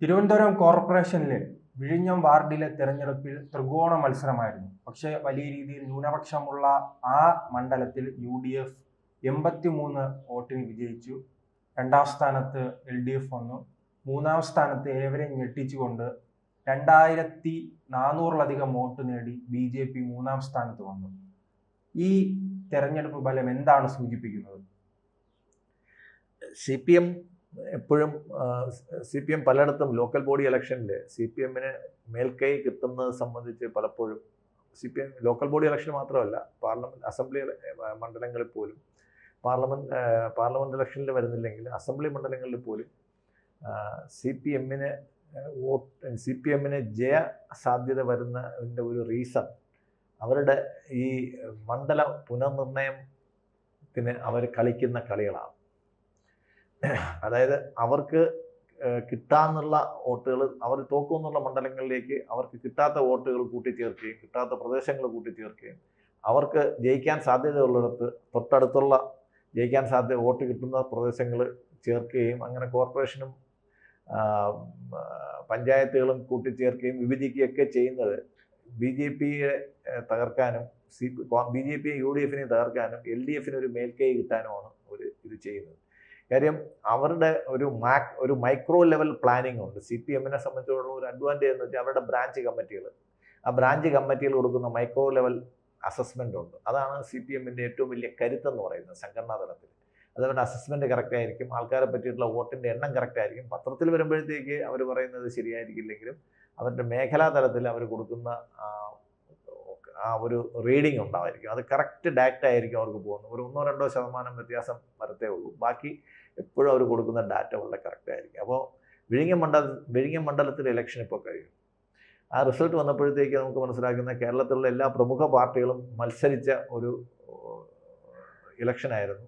തിരുവനന്തപുരം കോർപ്പറേഷനിലെ വിഴിഞ്ഞം വാർഡിലെ തെരഞ്ഞെടുപ്പിൽ ത്രികോണ മത്സരമായിരുന്നു. പക്ഷേ വലിയ രീതിയിൽ ന്യൂനപക്ഷമുള്ള ആ മണ്ഡലത്തിൽ UDF 83 വോട്ടിന് വിജയിച്ചു. രണ്ടാം സ്ഥാനത്ത് LDF വന്നു. മൂന്നാം സ്ഥാനത്ത് ഏവരെയും ഞെട്ടിച്ചുകൊണ്ട് 2400-ലധികം വോട്ട് നേടി BJP മൂന്നാം സ്ഥാനത്ത് വന്നു. ഈ തെരഞ്ഞെടുപ്പ് ഫലം എന്താണ് സൂചിപ്പിക്കുന്നത്? CPM എപ്പോഴും CPM പലയിടത്തും ലോക്കൽ ബോഡി ഇലക്ഷനിൽ CPMന് മേൽക്കൈ കിട്ടുന്നത് സംബന്ധിച്ച് പലപ്പോഴും CPM ലോക്കൽ ബോഡി ഇലക്ഷൻ മാത്രമല്ല, പാർലമെൻറ്റ് അസംബ്ലി മണ്ഡലങ്ങളിൽ പോലും പാർലമെൻറ്റ് ഇലക്ഷനിൽ വരുന്നില്ലെങ്കിൽ അസംബ്ലി മണ്ഡലങ്ങളിൽ പോലും CPMന് ജയ സാധ്യത വരുന്നതിൻ്റെ ഒരു റീസൺ അവരുടെ ഈ മണ്ഡല പുനർനിർണയത്തിന് അവർ കളിക്കുന്ന കളികളാണ്. അതായത് അവർക്ക് കിട്ടാന്നുള്ള വോട്ടുകൾ, അവർ തോക്കുമെന്നുള്ള മണ്ഡലങ്ങളിലേക്ക് അവർക്ക് കിട്ടാത്ത വോട്ടുകൾ കൂട്ടിച്ചേർക്കുകയും കിട്ടാത്ത പ്രദേശങ്ങൾ കൂട്ടിച്ചേർക്കുകയും അവർക്ക് ജയിക്കാൻ സാധ്യതയുള്ളിടത്ത് തൊട്ടടുത്തുള്ള ജയിക്കാൻ സാധ്യത വോട്ട് കിട്ടുന്ന പ്രദേശങ്ങൾ ചേർക്കുകയും അങ്ങനെ കോർപ്പറേഷനും പഞ്ചായത്തുകളും കൂട്ടിച്ചേർക്കുകയും വിഭജിക്കുകയൊക്കെ ചെയ്യുന്നത് BJPയെ തകർക്കാനും BJP UDFനെ തകർക്കാനും LDFന് ഒരു മേൽക്കൈ കിട്ടാനുമാണ് ഇത് ചെയ്യുന്നത്. കാര്യം അവരുടെ ഒരു മൈക്രോ ലെവൽ പ്ലാനിങ് ഉണ്ട്. CPMനെ സംബന്ധിച്ചുള്ള ഒരു അഡ്വാൻറ്റേജ് എന്ന് വെച്ചാൽ അവരുടെ ബ്രാഞ്ച് കമ്മിറ്റികൾ കൊടുക്കുന്ന മൈക്രോ ലെവൽ അസസ്മെൻ്റ് ഉണ്ട്. അതാണ് CPMൻ്റെ ഏറ്റവും വലിയ കരുത്തെന്ന് പറയുന്നത് സംഘടനാ തലത്തിൽ. അതവരുടെ അസസ്മെൻറ്റ് കറക്റ്റ് ആയിരിക്കും, ആൾക്കാരെ പറ്റിയിട്ടുള്ള വോട്ടിൻ്റെ എണ്ണം കറക്റ്റ് ആയിരിക്കും. പത്രത്തിൽ വരുമ്പോഴത്തേക്ക് അവർ പറയുന്നത് ശരിയായിരിക്കില്ലെങ്കിലും അവരുടെ മേഖലാ തലത്തിൽ അവർ കൊടുക്കുന്ന ആ ഒരു റീഡിങ് ഉണ്ടായിരിക്കും. അത് കറക്റ്റ് ഡാറ്റ ആയിരിക്കും അവർക്ക് പോകുന്നത്. ഒരു 1-2% വ്യത്യാസം വരത്തേ ഉള്ളൂ. ബാക്കി എപ്പോഴും അവർ കൊടുക്കുന്ന ഡാറ്റ വളരെ കറക്റ്റ് ആയിരിക്കും. അപ്പോൾ വിഴിഞ്ഞം മണ്ഡലത്തിലെ ഇലക്ഷൻ ഇപ്പോൾ കഴിയും. ആ റിസൾട്ട് വന്നപ്പോഴത്തേക്ക് നമുക്ക് മനസ്സിലാക്കുന്ന കേരളത്തിലുള്ള എല്ലാ പ്രമുഖ പാർട്ടികളും മത്സരിച്ച ഒരു ഇലക്ഷനായിരുന്നു.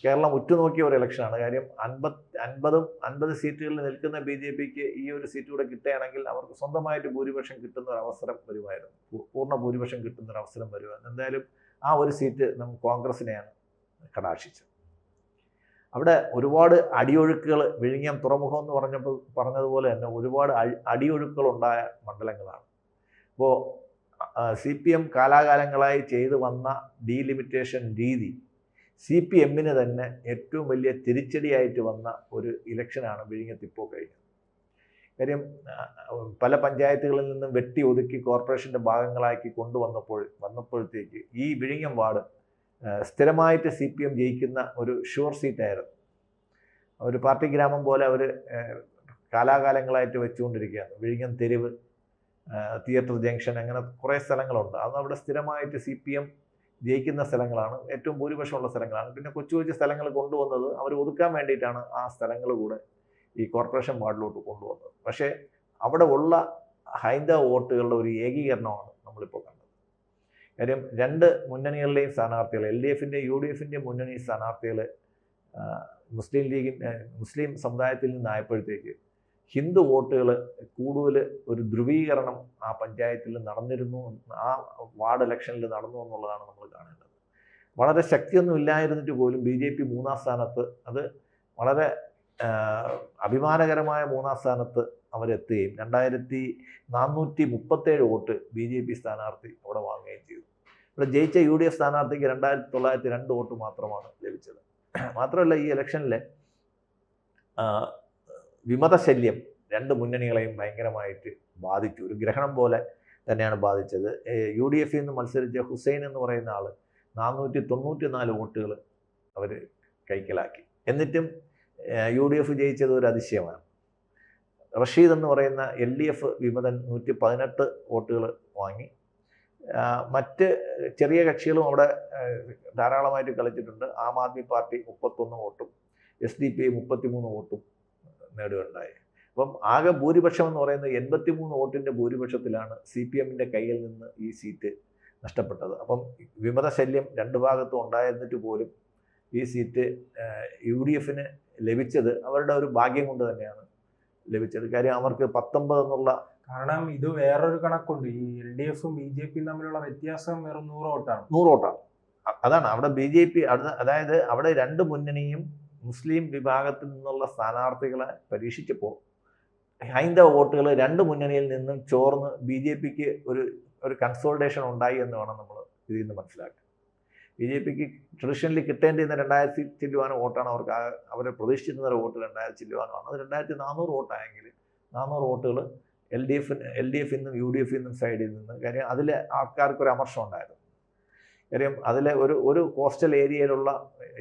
കേരളം ഉറ്റുനോക്കിയ ഒരു ഇലക്ഷനാണ്. കാര്യം 50 സീറ്റുകളിൽ നിൽക്കുന്ന BJPക്ക് ഈ ഒരു സീറ്റ് കൂടെ കിട്ടുകയാണെങ്കിൽ അവർക്ക് സ്വന്തമായിട്ട് ഭൂരിപക്ഷം കിട്ടുന്ന ഒരു അവസരം വരുമായിരുന്നു. പൂർണ്ണ ഭൂരിപക്ഷം കിട്ടുന്ന ഒരു അവസരം വരുമായിരുന്നു. എന്തായാലും ആ ഒരു സീറ്റ് നമുക്ക് കോൺഗ്രസിനെയാണ് കടാക്ഷിച്ചത്. അവിടെ ഒരുപാട് അടിയൊഴുക്കുകൾ, വിഴിഞ്ഞം തുറമുഖം എന്ന് പറഞ്ഞതുപോലെ തന്നെ ഒരുപാട് അടിയൊഴുക്കുകൾ ഉണ്ടായ മണ്ഡലങ്ങളാണ്. അപ്പോൾ CPM കാലാകാലങ്ങളായി ചെയ്തു വന്ന ഡീലിമിറ്റേഷൻ രീതി CPMന് തന്നെ ഏറ്റവും വലിയ തിരിച്ചടിയായിട്ട് വന്ന ഒരു ഇലക്ഷനാണ് വിഴിഞ്ഞത്ത് ഇപ്പോൾ കഴിഞ്ഞത്. കാര്യം പല പഞ്ചായത്തുകളിൽ നിന്നും വെട്ടി ഒതുക്കി കോർപ്പറേഷൻ്റെ ഭാഗങ്ങളാക്കി വന്നപ്പോഴത്തേക്ക് ഈ വിഴിഞ്ഞം വാർഡ് സ്ഥിരമായിട്ട് CPM ജയിക്കുന്ന ഒരു ഷുവർ സീറ്റായിരുന്നു. ഒരു പാർട്ടി ഗ്രാമം പോലെ അവർ കാലാകാലങ്ങളായിട്ട് വെച്ചുകൊണ്ടിരിക്കുകയാണ്. വിഴിഞ്ഞം തെരുവ്, തിയേറ്റർ ജംഗ്ഷൻ, അങ്ങനെ കുറേ സ്ഥലങ്ങളുണ്ട്. അത് അവിടെ സ്ഥിരമായിട്ട് CPM ജയിക്കുന്ന സ്ഥലങ്ങളാണ്, ഏറ്റവും ഭൂരിപക്ഷമുള്ള സ്ഥലങ്ങളാണ്. പിന്നെ കൊച്ചു കൊച്ചു സ്ഥലങ്ങൾ കൊണ്ടുവന്നത് അവർ ഒതുക്കാൻ വേണ്ടിയിട്ടാണ് ആ സ്ഥലങ്ങൾ കൂടെ ഈ കോർപ്പറേഷൻ വാർഡിലോട്ട് കൊണ്ടുവന്നത്. പക്ഷേ അവിടെ ഉള്ള ഹൈന്ദവ വോട്ടുകളുടെ ഒരു ഏകീകരണമാണ് നമ്മളിപ്പോൾ കണ്ടത്. കാര്യം രണ്ട് മുന്നണികളിലെയും സ്ഥാനാർത്ഥികൾ, LDFൻ്റെയും UDFൻ്റെയും മുന്നണി സ്ഥാനാർത്ഥികൾ മുസ്ലിം സമുദായത്തിൽ നിന്നായപ്പോഴത്തേക്ക് ഹിന്ദു വോട്ടുകൾ കൂടുതൽ ഒരു ധ്രുവീകരണം ആ പഞ്ചായത്തിൽ നടന്നിരുന്നു, ആ വാർഡ് ഇലക്ഷനിൽ നടന്നു എന്നുള്ളതാണ് നമ്മൾ കാണേണ്ടത്. വളരെ ശക്തിയൊന്നും ഇല്ലായിരുന്നിട്ട് പോലും BJP മൂന്നാം സ്ഥാനത്ത്, അത് വളരെ അഭിമാനകരമായ മൂന്നാം സ്ഥാനത്ത് അവരെത്തുകയും 2437 വോട്ട് BJP സ്ഥാനാർത്ഥി അവിടെ വാങ്ങുകയും ചെയ്തു. ഇവിടെ ജയിച്ച UDF സ്ഥാനാർത്ഥിക്ക് 2902 വോട്ട് മാത്രമാണ് ലഭിച്ചത്. മാത്രമല്ല ഈ ഇലക്ഷനിലെ വിമതശല്യം രണ്ട് മുന്നണികളെയും ഭയങ്കരമായിട്ട് ബാധിച്ചു. ഒരു ഗ്രഹണം പോലെ തന്നെയാണ് ബാധിച്ചത്. UDFയിൽ നിന്ന് മത്സരിച്ച ഹുസൈൻ എന്ന് പറയുന്ന ആൾ 494 വോട്ടുകൾ അവർ കൈക്കലാക്കി. എന്നിട്ടും UDF ജയിച്ചത് ഒരു അതിശയമാണ്. റഷീദ് എന്ന് പറയുന്ന LDF വിമതൻ 118 വോട്ടുകൾ വാങ്ങി. മറ്റ് ചെറിയ കക്ഷികളും അവിടെ ധാരാളമായിട്ട് കളിച്ചിട്ടുണ്ട്. ആം ആദ്മി പാർട്ടി 31 വോട്ടും SDP 33 വോട്ടും നേടുകയുണ്ടായി. അപ്പം ആകെ ഭൂരിപക്ഷം എന്ന് പറയുന്നത് 83 വോട്ടിൻ്റെ ഭൂരിപക്ഷത്തിലാണ് CPMൻ്റെ കയ്യിൽ നിന്ന് ഈ സീറ്റ് നഷ്ടപ്പെട്ടത്. അപ്പം വിമതശല്യം രണ്ട് ഭാഗത്തും ഉണ്ടായിരുന്നിട്ട് പോലും ഈ സീറ്റ് UDFന് ലഭിച്ചത് അവരുടെ ഒരു ഭാഗ്യം കൊണ്ട് തന്നെയാണ് ലഭിച്ചത്. കാര്യം അവർക്ക് 19 എന്നുള്ള, കാരണം ഇത് വേറൊരു കണക്കുണ്ട്, ഈ LDFും BJPയും തമ്മിലുള്ള വ്യത്യാസം വെറും 100 വോട്ടാണ്. 100 വോട്ടാണ്. അതാണ് അവിടെ BJP, അതായത് അവിടെ രണ്ട് മുന്നണിയും മുസ്ലിം വിഭാഗത്തിൽ നിന്നുള്ള സ്ഥാനാർത്ഥികളെ പരീക്ഷിച്ചപ്പോൾ ഹൈന്ദവ വോട്ടുകൾ രണ്ട് മുന്നണിയിൽ നിന്നും ചോർന്ന് BJPക്ക് ഒരു കൺസോൾട്ടേഷൻ ഉണ്ടായി എന്ന് വേണം നമ്മൾ ഇതിൽ നിന്ന് മനസ്സിലാക്കാൻ. BJPക്ക് ട്രഡീഷണലി കിട്ടേണ്ടിയിരുന്ന 2000 ചില്ലുവാനും വോട്ടാണ് അവർ പ്രതീക്ഷിച്ചിരുന്ന വോട്ട് 2000 ചില്ലുവാനുമാണ്. അത് 2400 വോട്ടായെങ്കിൽ 400 വോട്ടുകൾ LDF നിന്നും UDF നിന്നും സൈഡിൽ നിന്ന്. കാര്യം അതിൽ ആൾക്കാർക്കൊരു അമർഷം ഉണ്ടായിരുന്നു. കാര്യം അതിലെ ഒരു കോസ്റ്റൽ ഏരിയയിലുള്ള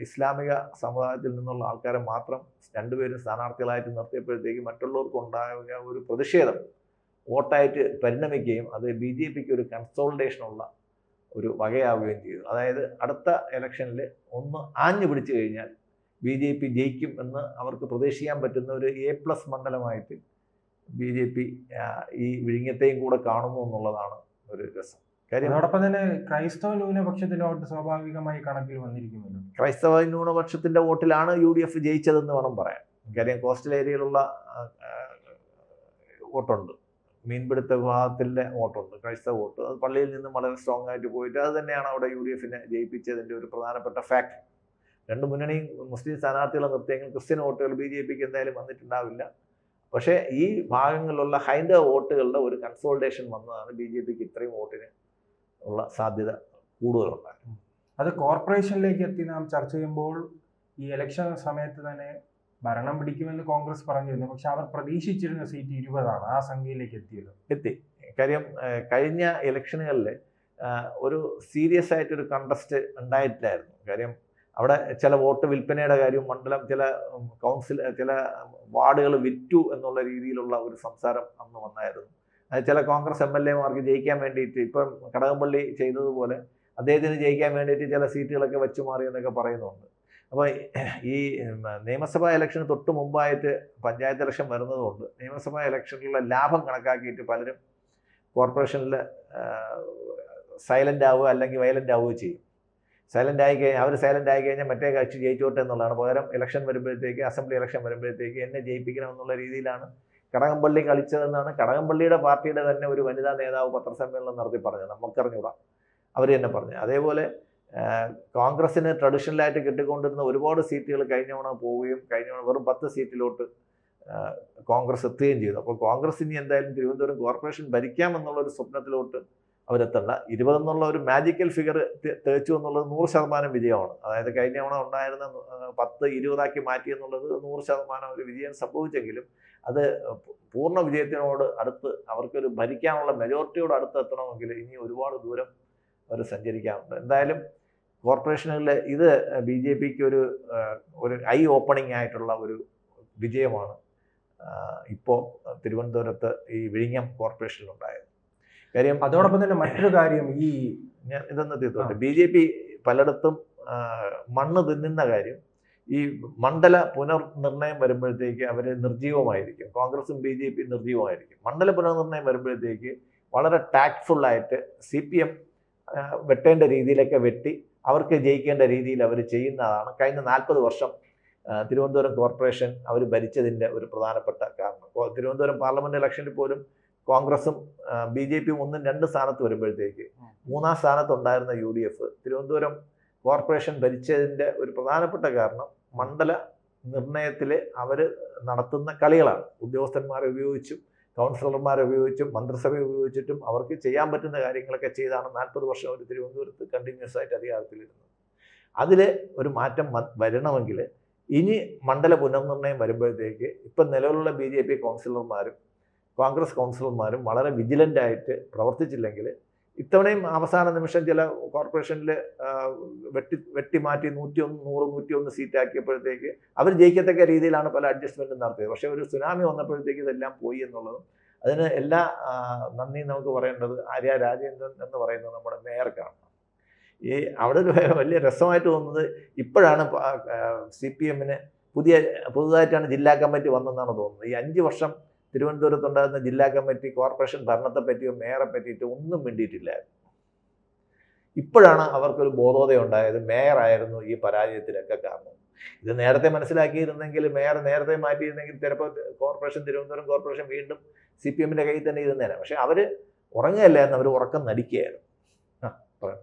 ഇസ്ലാമിക സമുദായത്തിൽ നിന്നുള്ള ആൾക്കാരെ മാത്രം രണ്ടുപേരും സ്ഥാനാർത്ഥികളായിട്ട് നിർത്തിയപ്പോഴത്തേക്ക് മറ്റുള്ളവർക്ക് ഉണ്ടായ ഒരു പ്രതിഷേധം വോട്ടായിട്ട് പരിണമിക്കുകയും അത് BJPക്ക് ഒരു കൺസോൾട്ടേഷനുള്ള ഒരു വകയാവുകയും ചെയ്തു. അതായത് അടുത്ത ഇലക്ഷനിൽ ഒന്ന് ആഞ്ഞു പിടിച്ചു കഴിഞ്ഞാൽ BJP ജയിക്കും എന്ന് അവർക്ക് പ്രതീക്ഷിക്കാൻ പറ്റുന്ന ഒരു A+ മണ്ഡലമായിട്ട് BJP ഈ വിഴിഞ്ഞത്തെയും കൂടെ കാണുന്നു എന്നുള്ളതാണ് ഒരു രസം. കാര്യം അതോടൊപ്പം തന്നെ ക്രൈസ്തവ ന്യൂനപക്ഷത്തിന്റെ വോട്ട് സ്വാഭാവികമായി കണക്കിൽ വന്നിരിക്കുമല്ലോ. ക്രൈസ്തവ ന്യൂനപക്ഷത്തിന്റെ വോട്ടിലാണ് UDF ജയിച്ചതെന്ന് വേണം പറയാൻ. കാര്യം കോസ്റ്റൽ ഏരിയയിലുള്ള വോട്ടുണ്ട്, മീൻപിടുത്ത വിഭാഗത്തിൻ്റെ വോട്ടുണ്ട്, ക്രൈസ്തവ വോട്ട്. അത് പള്ളിയിൽ നിന്നും വളരെ സ്ട്രോങ് ആയിട്ട് പോയിട്ട് അത് തന്നെയാണ് അവിടെ UDFനെ ജയിപ്പിച്ചതിൻ്റെ ഒരു പ്രധാനപ്പെട്ട ഫാക്ട്. രണ്ട് മുന്നണിയും മുസ്ലിം സ്ഥാനാർത്ഥികളെ നിർത്തിയെങ്കിൽ ക്രിസ്ത്യൻ വോട്ടുകൾ BJPക്ക് എന്തായാലും വന്നിട്ടുണ്ടാവില്ല. പക്ഷേ ഈ ഭാഗങ്ങളിലുള്ള ഹൈന്ദവ വോട്ടുകളുടെ ഒരു കൺസോൾട്ടേഷൻ വന്നതാണ് BJPക്ക് ഇത്രയും വോട്ടിന് ഉള്ള സാധ്യത കൂടുതലുണ്ടായിരുന്നു. അത് കോർപ്പറേഷനിലേക്ക് എത്തി നാം ചർച്ച ചെയ്യുമ്പോൾ ഈ ഇലക്ഷൻ സമയത്ത് തന്നെ ഭരണം പിടിക്കുമെന്ന് കോൺഗ്രസ് പറഞ്ഞിരുന്നു. പക്ഷെ അവർ പ്രതീക്ഷിച്ചിരുന്ന സീറ്റ് 20 ആ സംഖ്യയിലേക്ക് എത്തി. കാര്യം കഴിഞ്ഞ ഇലക്ഷനുകളിൽ ഒരു സീരിയസ് ആയിട്ടൊരു കണ്ടസ്റ്റ് ഉണ്ടായിട്ടില്ലായിരുന്നു. കാര്യം അവിടെ ചില വോട്ട് വിൽപ്പനയുടെ കാര്യം, മണ്ഡലം ചില ചില വാർഡുകൾ വിറ്റു എന്നുള്ള രീതിയിലുള്ള ഒരു സംസാരം അന്ന് വന്നായിരുന്നു. ചില കോൺഗ്രസ് MLA-മാർക്ക് ജയിക്കാൻ വേണ്ടിയിട്ട് ഇപ്പം കടകംപള്ളി ചെയ്തതുപോലെ അദ്ദേഹത്തിന് ജയിക്കാൻ വേണ്ടിയിട്ട് ചില സീറ്റുകളൊക്കെ വെച്ചു മാറി എന്നൊക്കെ പറയുന്നുണ്ട്. അപ്പോൾ ഈ നിയമസഭാ ഇലക്ഷന് തൊട്ട് മുമ്പായിട്ട് പഞ്ചായത്ത് ഇലക്ഷൻ വരുന്നതുകൊണ്ട് നിയമസഭാ ഇലക്ഷനിലുള്ള ലാഭം കണക്കാക്കിയിട്ട് പലരും കോർപ്പറേഷനിൽ സൈലൻ്റ് ആവുക അല്ലെങ്കിൽ വയലൻ്റ് ആവുകയോ ചെയ്യും. സൈലൻ്റ് ആയി കഴിഞ്ഞാൽ മറ്റേ കക്ഷി ജയിച്ചോട്ടെ എന്നുള്ളതാണ്. പകരം ഇലക്ഷൻ വരുമ്പോഴത്തേക്ക്, അസംബ്ലി ഇലക്ഷൻ വരുമ്പോഴത്തേക്ക് എന്നെ ജയിപ്പിക്കണം എന്നുള്ള രീതിയിലാണ് കടകംപള്ളി കളിച്ചതെന്നാണ് കടകംപള്ളിയുടെ പാർട്ടിയുടെ തന്നെ ഒരു വനിതാ നേതാവ് പത്രസമ്മേളനം നടത്തി പറഞ്ഞത്. നമുക്കറിഞ്ഞൂടാ, അവർ തന്നെ പറഞ്ഞു. അതേപോലെ കോൺഗ്രസ്സിന് ട്രഡീഷണലായിട്ട് കിട്ടിക്കൊണ്ടിരുന്ന ഒരുപാട് സീറ്റുകൾ കഴിഞ്ഞ തവണ പോവുകയും വെറും 10 സീറ്റിലോട്ട് കോൺഗ്രസ് എത്തുകയും ചെയ്തു. അപ്പോൾ കോൺഗ്രസ് ഇനി എന്തായാലും തിരുവനന്തപുരം കോർപ്പറേഷൻ ഭരിക്കാമെന്നുള്ളൊരു സ്വപ്നത്തിലോട്ട് അവരെത്തണ്ട. 20 എന്നുള്ള ഒരു മാജിക്കൽ ഫിഗർ തേച്ചു എന്നുള്ളത് 100% വിജയമാണ്. അതായത് കഴിഞ്ഞ തവണ ഉണ്ടായിരുന്ന 10 20 മാറ്റി എന്നുള്ളത് 100% ഒരു വിജയം സംഭവിച്ചെങ്കിലും അത് പൂർണ്ണ വിജയത്തിനോട് അടുത്ത് അവർക്കൊരു ഭരിക്കാനുള്ള മെജോറിറ്റിയോട് അടുത്ത് എത്തണമെങ്കിൽ ഇനി ഒരുപാട് ദൂരം അവർ സഞ്ചരിക്കാറുണ്ട്. എന്തായാലും കോർപ്പറേഷനുകളിൽ ഇത് BJPക്ക് ഒരു ഐ ഓപ്പണിംഗ് ആയിട്ടുള്ള ഒരു വിജയമാണ് ഇപ്പോൾ തിരുവനന്തപുരത്ത് ഈ വിഴിഞ്ഞം കോർപ്പറേഷനിലുണ്ടായത്. കാര്യം അതോടൊപ്പം തന്നെ മറ്റൊരു കാര്യം, ഞാൻ ഇതൊന്ന് തീർത്തോട്ടെ. BJP പലയിടത്തും മണ്ണ് തിന്നുന്ന കാര്യം, ഈ മണ്ഡല പുനർനിർണയം വരുമ്പോഴത്തേക്ക് അവർ നിർജീവമായിരിക്കും. കോൺഗ്രസും BJP നിർജീവമായിരിക്കും. മണ്ഡല പുനർനിർണയം വരുമ്പോഴത്തേക്ക് വളരെ ടാക്ട്ഫുള്ളായിട്ട് CPM വെട്ടേണ്ട രീതിയിലൊക്കെ വെട്ടി അവർക്ക് ജയിക്കേണ്ട രീതിയിൽ അവർ ചെയ്യുന്നതാണ് കഴിഞ്ഞ 40 വർഷം തിരുവനന്തപുരം കോർപ്പറേഷൻ അവർ ഭരിച്ചതിൻ്റെ ഒരു പ്രധാനപ്പെട്ട കാരണം. തിരുവനന്തപുരം പാർലമെൻറ്റ് ഇലക്ഷനിൽ പോലും കോൺഗ്രസും BJPയും 1-2 സ്ഥാനത്ത് വരുമ്പോഴത്തേക്ക് 3-ാം സ്ഥാനത്തുണ്ടായിരുന്ന UDF തിരുവനന്തപുരം കോർപ്പറേഷൻ ഭരിച്ചതിൻ്റെ ഒരു പ്രധാനപ്പെട്ട കാരണം മണ്ഡല നിർണയത്തിൽ അവർ നടത്തുന്ന കളികളാണ്. ഉദ്യോഗസ്ഥന്മാരെ ഉപയോഗിച്ചും കൗൺസിലർമാരെ ഉപയോഗിച്ചും മന്ത്രിസഭയെ ഉപയോഗിച്ചിട്ടും അവർക്ക് ചെയ്യാൻ പറ്റുന്ന കാര്യങ്ങളൊക്കെ ചെയ്താണ് 40 വർഷം അവർ തിരുവനന്തപുരത്ത് കണ്ടിന്യൂസ് ആയിട്ട് അധികാരത്തിലിരുന്നത്. അതിൽ ഒരു മാറ്റം വരണമെങ്കിൽ ഇനി മണ്ഡല പുനർനിർണയം വരുമ്പോഴത്തേക്ക് ഇപ്പം നിലവിലുള്ള BJP കൗൺസിലർമാരും കോൺഗ്രസ് കൗൺസിലർമാരും വളരെ വിജിലൻ്റായിട്ട് പ്രവർത്തിച്ചില്ലെങ്കിൽ ഇത്തവണയും അവസാന നിമിഷം ചില കോർപ്പറേഷനിൽ വെട്ടിമാറ്റി 101 സീറ്റാക്കിയപ്പോഴത്തേക്ക് അവർ ജയിക്കത്തക്ക രീതിയിലാണ് പല അഡ്ജസ്റ്റ്മെൻറ്റും നടത്തിയത്. പക്ഷേ ഒരു സുനാമി വന്നപ്പോഴത്തേക്ക് ഇതെല്ലാം പോയി എന്നുള്ളതും അതിന് എല്ലാ നന്ദിയും നമുക്ക് പറയേണ്ടത് ആര്യ രാജേന്ദ്രൻ എന്ന് പറയുന്നത് നമ്മുടെ മേയർക്കാണ്. ഈ അവിടെ ഒരു വലിയ രസമായിട്ട് തോന്നുന്നത് ഇപ്പോഴാണ് CPMന് പുതുതായിട്ടാണ് ജില്ലാ കമ്മിറ്റി വന്നതെന്നാണ് തോന്നുന്നത്. ഈ 5 വർഷം തിരുവനന്തപുരത്തുണ്ടായിരുന്ന ജില്ലാ കമ്മിറ്റി കോർപ്പറേഷൻ ഭരണത്തെ പറ്റിയോ മേയറെ പറ്റിയിട്ടോ ഒന്നും വേണ്ടിയിട്ടില്ലായിരുന്നു. ഇപ്പോഴാണ് അവർക്കൊരു ബോധോദയം ഉണ്ടായത്. മേയറായിരുന്നു ഈ പരാജയത്തിലൊക്കെ കാരണം. ഇത് നേരത്തെ മനസ്സിലാക്കിയിരുന്നെങ്കിൽ, മേയർ നേരത്തെ മാറ്റിയിരുന്നെങ്കിൽ ചിലപ്പോൾ തിരുവനന്തപുരം കോർപ്പറേഷൻ വീണ്ടും CPMന്റെ കയ്യിൽ തന്നെ ഇരുന്നേനെ. പക്ഷെ അവർ ഉറങ്ങുകയല്ലായിരുന്നു, അവർ ഉറക്കം നടിക്കുകയായിരുന്നു. പറയാം.